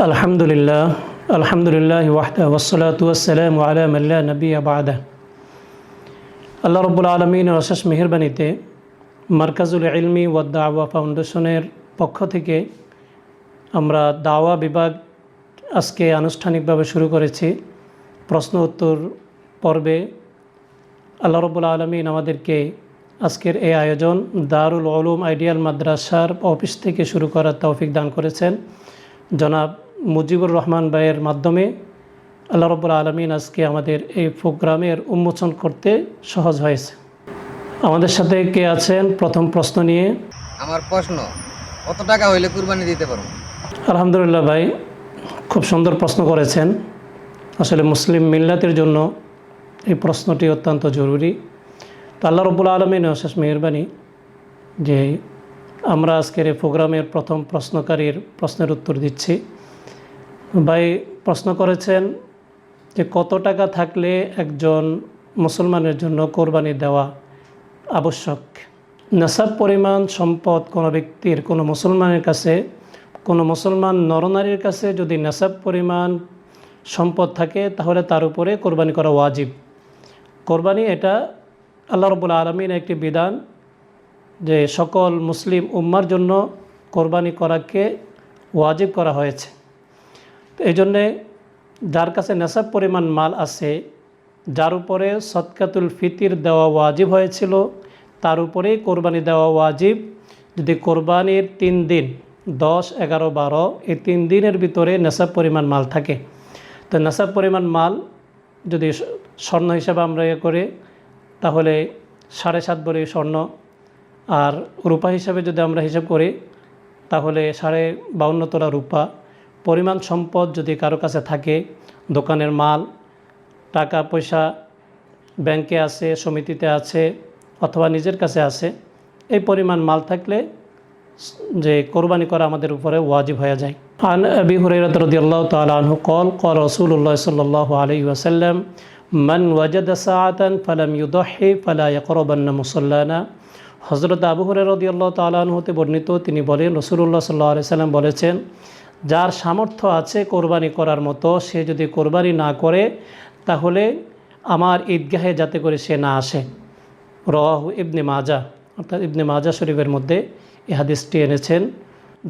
আলহামদুলিল্লাহ আলহামদুলিল্লাহ ওয়াহদাহু ওয়াসসালাতু ওয়াসসালামু আলা মান লা নাবিয়্যা বা'দাহু। আল্লাহ রাব্বুল আলামিনের অশেষ মেহেরবানিতে মারকাজুল ইলমি ওয়াদ দাওয়া ফাউন্ডেশনের পক্ষ থেকে আমরা দাওয়া বিভাগ আজকে আনুষ্ঠানিকভাবে শুরু করেছি। প্রশ্ন উত্তর পর্বে আল্লাহ রাব্বুল আলামিন আমাদেরকে আজকের এই আয়োজন দারুল উলুম আইডিয়াল মাদ্রাসার অফিস থেকে শুরু করার তৌফিক দান করেছেন। জনাব মুজিবুর রহমান ভাইয়ের মাধ্যমে আল্লাহ রাব্বুল আলামিন আজকে আমাদের এই প্রোগ্রামের উন্মোচন করতে সহজ হয়েছে। আমাদের সাথে কে আছেন প্রথম প্রশ্ন নিয়ে? আমার প্রশ্ন, কত টাকা হইলে কুরবানি দিতে পারবো? আলহামদুলিল্লাহ ভাই, খুব সুন্দর প্রশ্ন করেছেন। আসলে মুসলিম মিল্লাতের জন্য এই প্রশ্নটি অত্যন্ত জরুরি। তো আল্লাহ রাব্বুল আলামিনের অশেষ মেহেরবানি যে আমরা আজকের এই প্রোগ্রামের প্রথম প্রশ্নকারীর প্রশ্নের উত্তর দিচ্ছি। ভাই প্রশ্ন করেছেন যে কত টাকা থাকলে একজন মুসলমানের জন্য কোরবানি দেওয়া আবশ্যক। নেশাব পরিমাণ সম্পদ কোনো ব্যক্তির, কোনো মুসলমানের কাছে, কোনো মুসলমান নরনারীর কাছে যদি নেশাব পরিমাণ সম্পদ থাকে তাহলে তার উপরে কোরবানি করা ওয়াজিব। কোরবানি এটা আল্লাহ রাব্বুল আলামিনের একটি বিধান যে সকল মুসলিম উম্মার জন্য কোরবানি করাকে ওয়াজিব করা হয়েছে। তো এই জন্যে যার কাছে নেশাব পরিমাণ মাল আছে, যার উপরে সদকাতুল ফিতির দেওয়া ওয়াজিব হয়েছিল, তার উপরেই কোরবানি দেওয়া ওয়াজিব। যদি কোরবানির 3 দিন 10, 11, 12 এই 3 দিনের ভিতরে নেশাব পরিমাণ মাল থাকে, তো নেশাব পরিমাণ মাল যদি স্বর্ণ হিসাবে আমরা করে তাহলে 7.5 ভরি স্বর্ণ, আর রূপা হিসাবে যদি আমরা হিসাব করি তাহলে 52.5 তোলা রূপা পরিমাণ সম্পদ যদি কারো কাছে থাকে, দোকানের মাল, টাকা পয়সা ব্যাংকে আছে, সমিতিতে আছে অথবা নিজের কাছে আছে, এই পরিমাণ মাল থাকলে যে কোরবানি করা আমাদের উপরে ওয়াজিব হয়ে যায়। আন আবি হুরায়রা রাদিয়াল্লাহু তাআলা আনহু قال قال رسول الله صلى الله عليه وسلم من وجد ساعة فلم يضحي فلا يقربن مصلانا। হযরত আবু হুরায়রা রাদিয়াল্লাহু তাআলা আনহু হতে বর্ণিত, তিনি বলেন রাসূলুল্লাহ সাল্লাল্লাহু আলাইহি সাল্লাম বলেছেন, যার সামর্থ্য আছে কোরবানি করার মতো সে যদি কোরবানি না করে তাহলে আমার ঈদগাহে যাতে করে সে না আসে। রাওয়াহু ইবনে মাজাহ, অর্থাৎ ইবনে মাজাহ শরীফের মধ্যে এই হাদিসটি এনেছেন।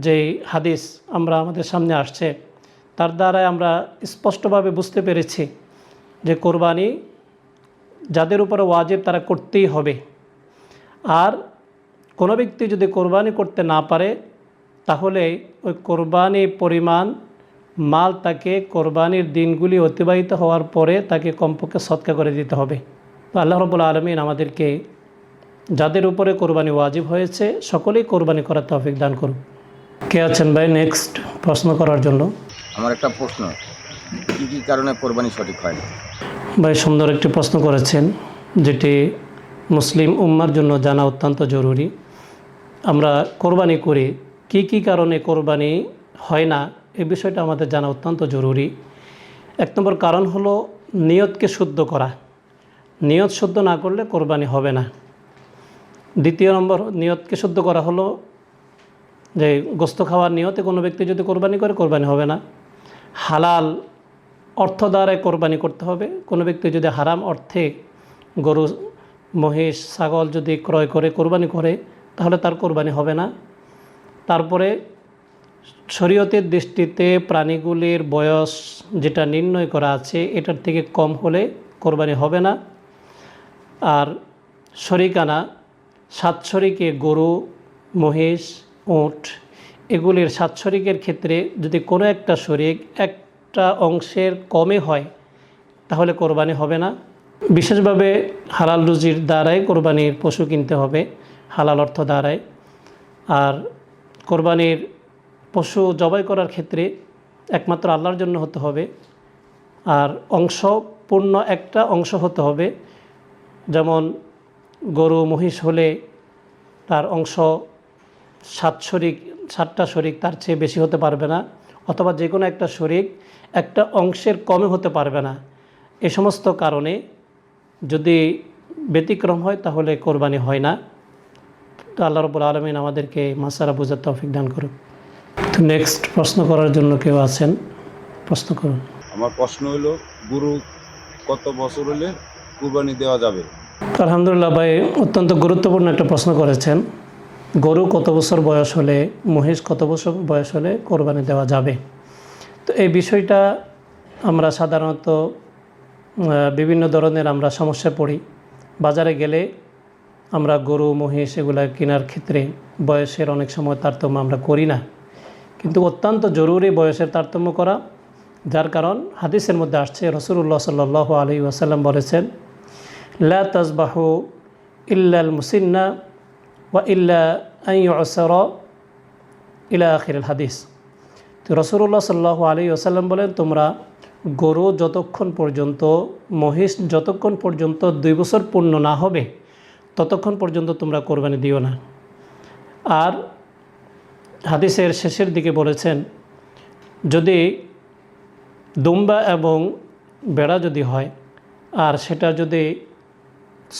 যেই হাদিস আমরা আমাদের সামনে আসছে তার দ্বারাই আমরা স্পষ্টভাবে বুঝতে পেরেছি যে কোরবানি যাদের উপরে ওয়াজিব তারা করতেই হবে। আর কোনো ব্যক্তি যদি কোরবানি করতে না পারে তাহলে ওই কোরবানি পরিমাণ মাল তাকে কোরবানির দিনগুলি অতিবাহিত হওয়ার পরে তাকে কমপক্ষে সদকা করে দিতে হবে। তো আল্লাহ রাব্বুল আলামিন আমাদেরকে যাদের উপরে কোরবানি ওয়াজিব হয়েছে সকলেই কোরবানি করার তৌফিক দান করুন। কে আছেন ভাই নেক্সট প্রশ্ন করার জন্য? আমার একটা প্রশ্ন, কী কারণে কোরবানি সঠিক হয় না? ভাই সুন্দর একটি প্রশ্ন করেছেন, যেটি মুসলিম উম্মার জন্য জানা অত্যন্ত জরুরি। আমরা কোরবানি করি, কি কারণে কোরবানি হয় না এই বিষয়টা আমাদের জানা অত্যন্ত জরুরি। 1 নম্বর কারণ হলো নিয়তকে শুদ্ধ করা। নিয়ত শুদ্ধ না করলে কোরবানি হবে না। 2 নম্বর নিয়তকে শুদ্ধ করা হলো যে গোস্ত খাওয়ার নিয়তে কোনো ব্যক্তি যদি কোরবানি করে কোরবানি হবে না। হালাল অর্থ দ্বারাই কোরবানি করতে হবে। কোনো ব্যক্তি যদি হারাম অর্থে গরু, মহিষ, ছাগল যদি ক্রয় করে কোরবানি করে তাহলে তার কোরবানি হবে না। তারপরে শরীয়তের দৃষ্টিতে প্রাণীগুলির বয়স যেটা নির্ণয় করা আছে এটার থেকে কম হলে কোরবানি হবে না। আর শরিকানা, 7 শরিকে গরু, মহিষ, উট এগুলির 7 শরিকের ক্ষেত্রে যদি কোনো একটা শরিক একটা অংশের কমে হয় তাহলে কোরবানি হবে না। বিশেষভাবে হালাল রুজির দ্বারাই কোরবানির পশু কিনতে হবে, হালাল অর্থ দ্বারাই। আর কোরবানির পশু জবাই করার ক্ষেত্রে একমাত্র আল্লাহর জন্য হতে হবে। আর অংশ পূর্ণ একটা অংশ হতে হবে। যেমন গরু, মহিষ হলে তার অংশ 7টা শরিক তার চেয়ে বেশি হতে পারবে না, অথবা যে কোনো একটা শরিক একটা অংশের কমে হতে পারবে না। এ সমস্ত কারণে যদি ব্যতিক্রম হয় তাহলে কোরবানি হয় না। তো আল্লাহ রাব্বুল আলামিন আমাদেরকে মাসালা বুঝার তৌফিক দান করুন। তো নেক্সট প্রশ্ন করার জন্য কেউ আছেন? প্রশ্ন করুন। আমার প্রশ্ন হলো, গরু কত বছর হলে কুরবানি দেওয়া যাবে? তো আলহামদুলিল্লাহ ভাই, অত্যন্ত গুরুত্বপূর্ণ একটা প্রশ্ন করেছেন। গরু কত বছর বয়স হলে, মহিষ কত বছর বয়স হলে কোরবানি দেওয়া যাবে? তো এই বিষয়টা আমরা সাধারণত বিভিন্ন ধরনের আমরা সমস্যায় পড়ি। বাজারে গেলে আমরা গরু মহিষ এগুলা কেনার ক্ষেত্রে বয়সের অনেক সময় তারতম্য আমরা করি না, কিন্তু অত্যন্ত জরুরি বয়সের তারতম্য করা। যার কারণ হাদিসের মধ্যে আসছে, রাসূলুল্লাহ সাল্লাল্লাহু আলাইহি ওয়াসাল্লাম বলেছেন, লা তাজবাহু ইল্লাল মুসিন্না ওয়া ইল্লা আন ইউসরা ইলা আখিরিল হাদিস। তো রাসূলুল্লাহ সাল্লাল্লাহু আলাইহি ওয়াসাল্লাম বলেন, তোমরা গরু যতক্ষণ পর্যন্ত, মহিষ যতক্ষণ পর্যন্ত 2 বছর পূর্ণ না হবে ততক্ষণ পর্যন্ত তোমরা কোরবানি দিও না। আর হাদিসের শেষের দিকে বলেছেন, যদি দুম্বা এবং বেড়া যদি হয় আর সেটা যদি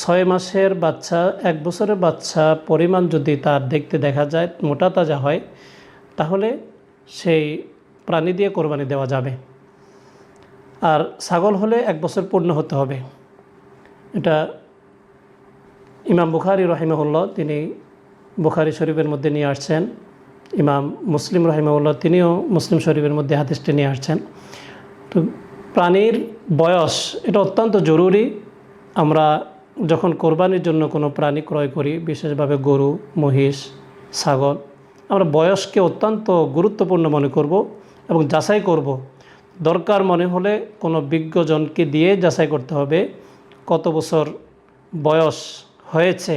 6 মাসের বাচ্চা, 1 বছরের বাচ্চা পরিমাণ যদি তার দেখতে দেখা যায়, মোটা তাজা হয়, তাহলে সেই প্রাণী দিয়ে কোরবানি দেওয়া যাবে। আর ছাগল হলে 1 বছর পূর্ণ হতে হবে। এটা ইমাম বুখারী রাহিমাহুল্লাহ তিনি বুখারী শরীফের মধ্যে নিয়ে আসছেন। ইমাম মুসলিম রাহিমাহুল্লাহ তিনিও মুসলিম শরীফের মধ্যে হাদিসটি নিয়ে আসছেন। তো প্রাণীর বয়স এটা অত্যন্ত জরুরি। আমরা যখন কোরবানির জন্য কোনো প্রাণী ক্রয় করি, বিশেষভাবে গরু মহিষ ছাগল, আমরা বয়সকে অত্যন্ত গুরুত্বপূর্ণ মনে করব এবং যাচাই করব। দরকার মনে হলে কোনো বিজ্ঞজনকে দিয়ে যাচাই করতে হবে কত বছর বয়স হয়েছে,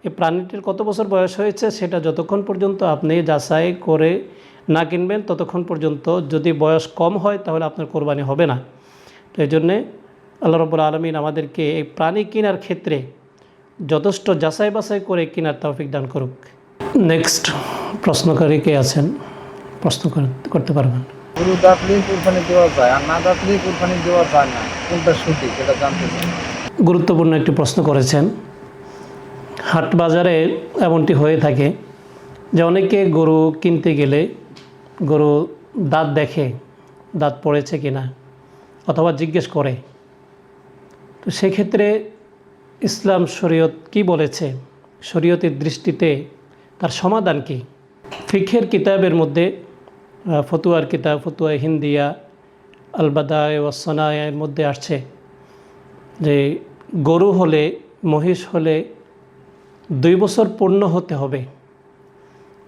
এই প্রাণীটির কত বছর বয়স হয়েছে, সেটা যতক্ষণ পর্যন্ত আপনি যাচাই করে না কিনবেন ততক্ষণ পর্যন্ত। যদি বয়স কম হয় তাহলে আপনার কোরবানি হবে না। তো এই জন্যে আল্লাহ রাব্বুল আলামিন আমাদেরকে এই প্রাণী কেনার ক্ষেত্রে যথেষ্ট যাচাই বাছাই করে কেনার তৌফিক দান করুক। নেক্সট প্রশ্নকারী কে আছেন? প্রশ্ন করতে পারবেন। গরু দাঁতলেই কুরবানি দেওয়া যায় আর না দাঁতলেই কুরবানি দেওয়া যায় না, কোনটা সঠিক এটা জানতে চাই। গুরুত্বপূর্ণ একটি প্রশ্ন করেছেন। হাট বাজারে এমনটি হয়ে থাকে যে অনেকে গরু কিনতে গেলে গরু দাঁত দেখে, দাঁত পড়েছে কিনা, অথবা জিজ্ঞেস করে। তো সেক্ষেত্রে ইসলাম শরীয়ত কি বলেছে, শরীয়তের দৃষ্টিতে তার সমাধান কি? ফিকহের কিতাবের মধ্যে ফতুয়ার কিতাব ফতুয়া হিন্দিয়া আল বাদায়ে ওয়াস সানায়ের মধ্যে আসছে যে গরু হলে, মহিষ হলে 2 বছর পূর্ণ হতে হবে।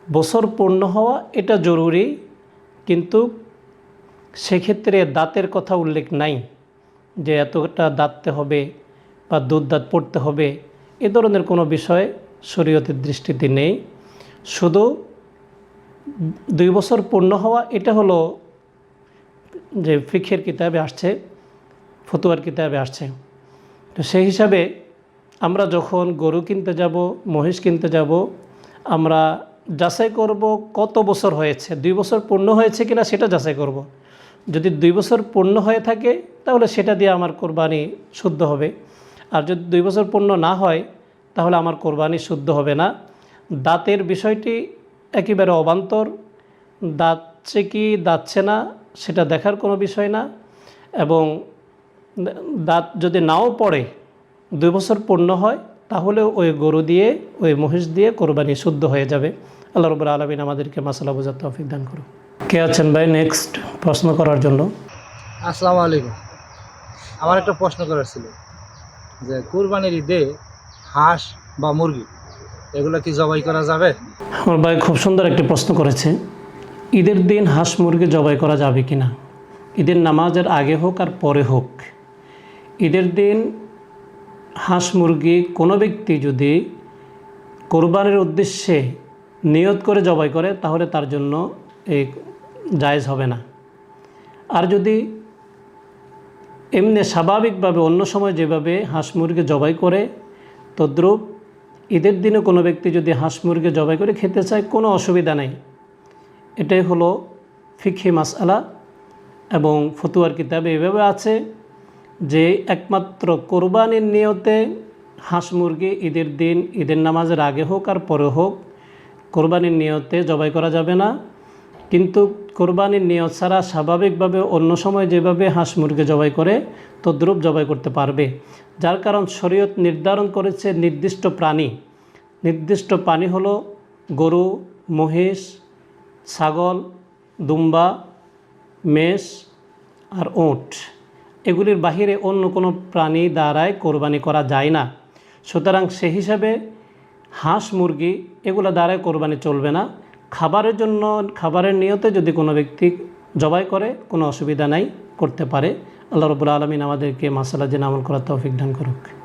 বছর পূর্ণ হওয়া এটা জরুরি, কিন্তু সেক্ষেত্রে দাঁতের কথা উল্লেখ নাই যে এতটা দাঁততে হবে বা দুধ দাঁত পড়তে হবে, এ ধরনের কোনো বিষয় শরীয়তের দৃষ্টিতে নেই। শুধু 2 বছর পূর্ণ হওয়া এটা হলো যে ফিকহের কিতাবে আসছে, ফতুয়ার কিতাবে আসছে। তো সেই হিসাবে আমরা যখন গরু কিনতে যাব, মহিষ কিনতে যাব, আমরা যাচাই করব কত বছর হয়েছে, 2 বছর পূর্ণ হয়েছে কিনা সেটা যাচাই করব। যদি 2 বছর পূর্ণ হয়ে থাকে তাহলে সেটা দিয়ে আমার কোরবানি শুদ্ধ হবে। আর যদি 2 বছর পূর্ণ না হয় তাহলে আমার কোরবানি শুদ্ধ হবে না। দাঁতের বিষয়টি একেবারে অবান্তর। দাঁতছে কি দাঁতছে না সেটা দেখার কোনো বিষয় না, এবং দাঁত যদি নাও পড়ে 2 বছর পূর্ণ হয় তাহলে ওই গরু দিয়ে, ওই মহিষ দিয়ে কোরবানি শুদ্ধ হয়ে যাবে। আল্লাহ রাব্বুল আলামিন আমাদেরকে মাসালা বোঝার তৌফিক দান করুন। কে আছেন ভাই নেক্সট প্রশ্ন করার জন্য? আসসালামু আলাইকুম। আমার একটা প্রশ্ন করার ছিল যে কুরবানির ঈদে হাঁস বা মুরগি এগুলো কি জবাই করা যাবে? আমার ভাই খুব সুন্দর একটি প্রশ্ন করেছে। ঈদের দিন হাঁস মুরগি জবাই করা যাবে কি না? ঈদের নামাজের আগে হোক আর পরে হোক, ঈদের দিন হাঁস মুরগি কোনো ব্যক্তি যদি কোরবানির উদ্দেশ্যে নিয়ত করে জবাই করে তাহলে তার জন্য এই জায়েজ হবে না। আর যদি এমনি স্বাভাবিকভাবে অন্য সময় যেভাবে হাঁস মুরগি জবাই করে তদ্রূপ ঈদের দিনে কোনো ব্যক্তি যদি হাঁস মুরগি জবাই করে খেতে চায় কোনো অসুবিধা নেই। এটাই হলো ফিকহি মাসআলা, এবং ফতুয়ার কিতাবে এভাবে আছে যে একমাত্র কোরবানির নিয়তে হাঁস মুরগি ঈদের দিন, ঈদের নামাজের আগে হোক আর পরে হোক, কোরবানির নিয়তে জবাই করা যাবে না। কিন্তু কোরবানির নিয়ত ছাড়া স্বাভাবিকভাবে অন্য সময় যেভাবে হাঁস মুরগি জবাই করে তদ্রূপ জবাই করতে পারবে। যার কারণ শরীয়ত নির্ধারণ করেছে নির্দিষ্ট প্রাণী হলো গরু, মহিষ, ছাগল, দুম্বা, মেষ আর উট। এগুলির বাহিরে অন্য কোনো প্রাণী দ্বারাই কোরবানি করা যায় না। সুতরাং সেই হিসাবে হাঁস মুরগি এগুলো দ্বারাই কোরবানি চলবে না। খাবারের নিয়তে যদি কোনো ব্যক্তি জবাই করে কোনো অসুবিধা নাই, করতে পারে। আল্লাহ রাব্বুল আলামিন আমাদেরকে মাসালা জেনে আমল করার তৌফিক দান করুক।